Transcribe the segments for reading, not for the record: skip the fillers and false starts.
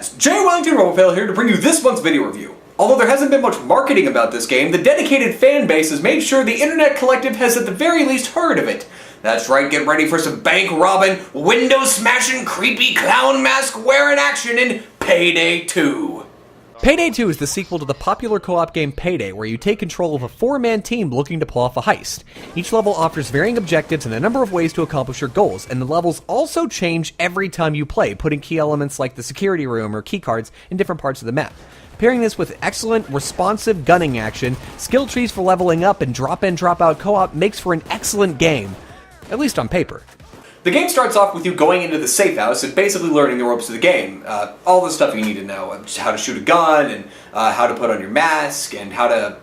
guys, Jay Wellington Robophile here to bring you this month's video review. Although there hasn't been much marketing about this game, the dedicated fan base has made sure the internet collective has at the very least heard of it. That's right, get ready for some bank robbing, window smashing, creepy clown mask wearing action in Payday 2. Payday 2 is the sequel to the popular co-op game Payday, where you take control of a 4-man team looking to pull off a heist. Each level offers varying objectives and a number of ways to accomplish your goals, and the levels also change every time you play, putting key elements like the security room or keycards in different parts of the map. Pairing this with excellent, responsive gunning action, skill trees for leveling up, and drop-in, drop-out co-op makes for an excellent game. At least on paper. The game starts off with you going into the safe house and basically learning the ropes of the game. All the stuff you need to know, just how to shoot a gun, and how to put on your mask, and how to...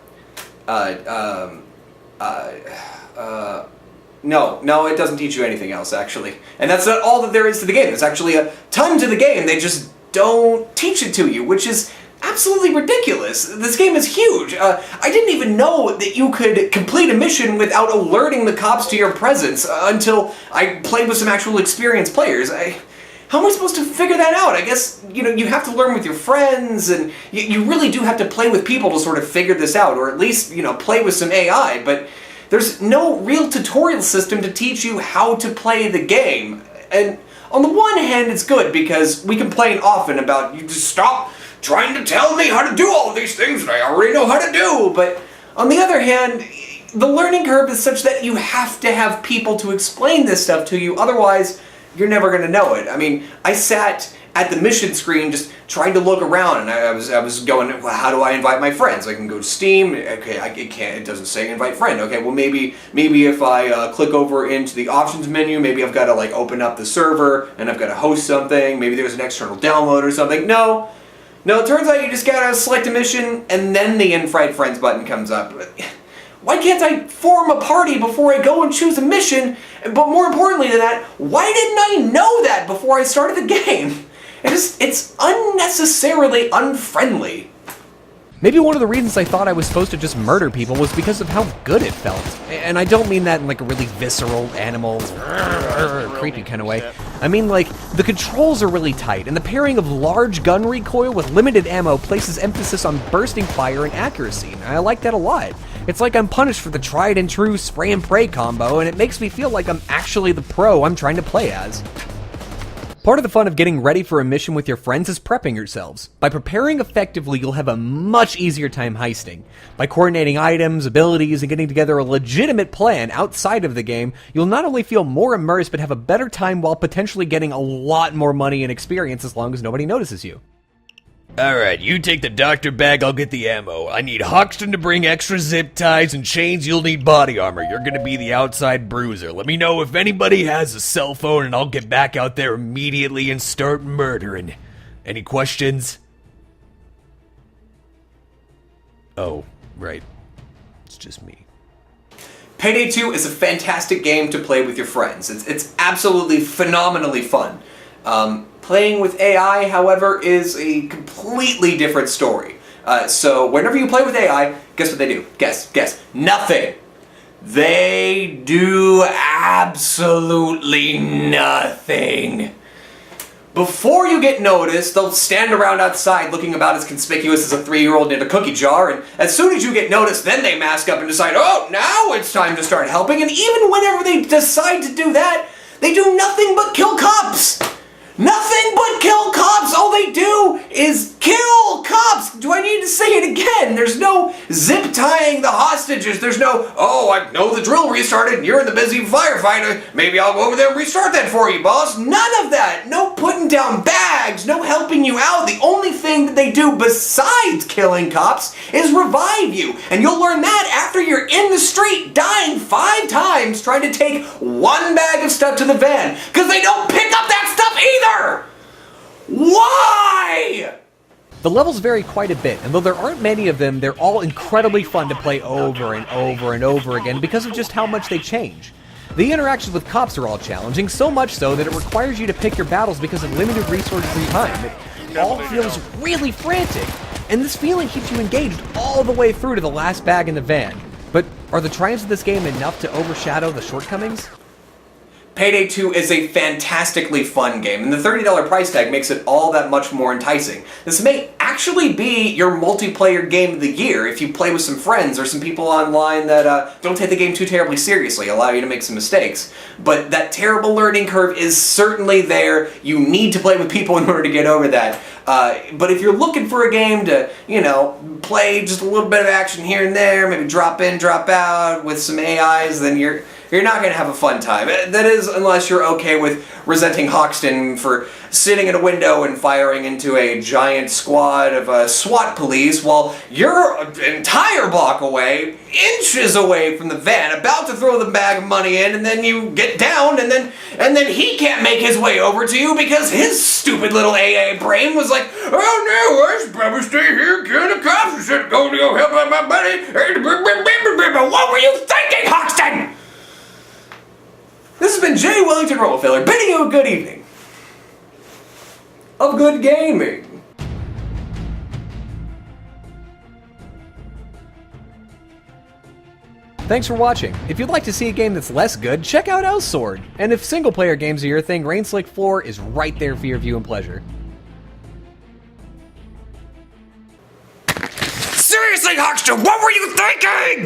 No, it doesn't teach you anything else, actually. And that's not all that there is to the game. There's actually a ton to the game. They just don't teach it to you, which is absolutely ridiculous. This game is huge. I didn't even know that you could complete a mission without alerting the cops to your presence until I played with some actual experienced players. How am I supposed to figure that out? I guess, you have to learn with your friends, and you really do have to play with people to sort of figure this out, or at least, play with some AI, but there's no real tutorial system to teach you how to play the game. And on the one hand, it's good, because we complain often about, you just stop trying to tell me how to do all these things that I already know how to do, but on the other hand, the learning curve is such that you have to have people to explain this stuff to you, otherwise you're never going to know it. I mean, I sat at the mission screen just trying to look around, and I was going, well, how do I invite my friends? I can go to Steam, okay, it doesn't say invite friend, okay, well maybe if I click over into the options menu, maybe I've got to like open up the server, and I've got to host something, maybe there's an external download or something. No, it turns out you just gotta select a mission, and then the invite friends button comes up. Why can't I form a party before I go and choose a mission? But more importantly than that, why didn't I know that before I started the game? It's unnecessarily unfriendly. Maybe one of the reasons I thought I was supposed to just murder people was because of how good it felt. And I don't mean that in like a really visceral, animal, creepy kind of way. I mean like, the controls are really tight, and the pairing of large gun recoil with limited ammo places emphasis on bursting fire and accuracy, and I like that a lot. It's like I'm punished for the tried and true spray and pray combo, and it makes me feel like I'm actually the pro I'm trying to play as. Part of the fun of getting ready for a mission with your friends is prepping yourselves. By preparing effectively, you'll have a much easier time heisting. By coordinating items, abilities, and getting together a legitimate plan outside of the game, you'll not only feel more immersed, but have a better time while potentially getting a lot more money and experience as long as nobody notices you. Alright, you take the doctor bag, I'll get the ammo. I need Hoxton to bring extra zip ties and chains, you'll need body armor. You're gonna be the outside bruiser. Let me know if anybody has a cell phone and I'll get back out there immediately and start murdering. Any questions? Oh, right. It's just me. Payday 2 is a fantastic game to play with your friends. It's absolutely phenomenally fun. Playing with AI, however, is a completely different story. So whenever you play with AI, guess what they do? Guess. Nothing. They do absolutely nothing. Before you get noticed, they'll stand around outside looking about as conspicuous as a 3-year-old in a cookie jar, and as soon as you get noticed, then they mask up and decide, oh, now it's time to start helping, and even whenever they decide to do that, they do nothing but kill cops! Nothing but kill cops! All they do is kill cops! Do I need to say it again? There's no zip tying the hostages. There's no, oh, I know the drill restarted and you're in the busy firefight. Maybe I'll go over there and restart that for you, boss. None of that. No putting down bags. No helping you out. The only thing that they do besides killing cops is revive you. And you'll learn that after you're in the street dying 5 times trying to take 1 bag of stuff to the van. Because they don't pick up that stuff either! Why? The levels vary quite a bit, and though there aren't many of them, they're all incredibly fun to play over and over and over again because of just how much they change. The interactions with cops are all challenging, so much so that it requires you to pick your battles because of limited resources and time. It all feels really frantic, and this feeling keeps you engaged all the way through to the last bag in the van. But are the triumphs of this game enough to overshadow the shortcomings? Payday 2 is a fantastically fun game, and the $30 price tag makes it all that much more enticing. This may actually be your multiplayer game of the year if you play with some friends or some people online that don't take the game too terribly seriously, allow you to make some mistakes. But that terrible learning curve is certainly there. You need to play with people in order to get over that. But if you're looking for a game to, you know, play just a little bit of action here and there, maybe drop in, drop out with some AIs, then you're not going to have a fun time. That is, unless you're okay with resenting Hoxton for sitting in a window and firing into a giant squad of SWAT police while you're an entire block away, inches away from the van, about to throw the bag of money in, and then you get down, and then he can't make his way over to you because his stupid little AA brain was like, oh no, I should probably stay here, kill the cops, instead of going to go help out my buddy. What were you thinking, Hoxton? This has been Jay Wellington Rollfiller, bidding you a good evening of good gaming. Thanks for watching. If you'd like to see a game that's less good, check out Elsword. And if single-player games are your thing, Rain Slick 4 is right there for your view and pleasure. Seriously, Hoxton, what were you thinking?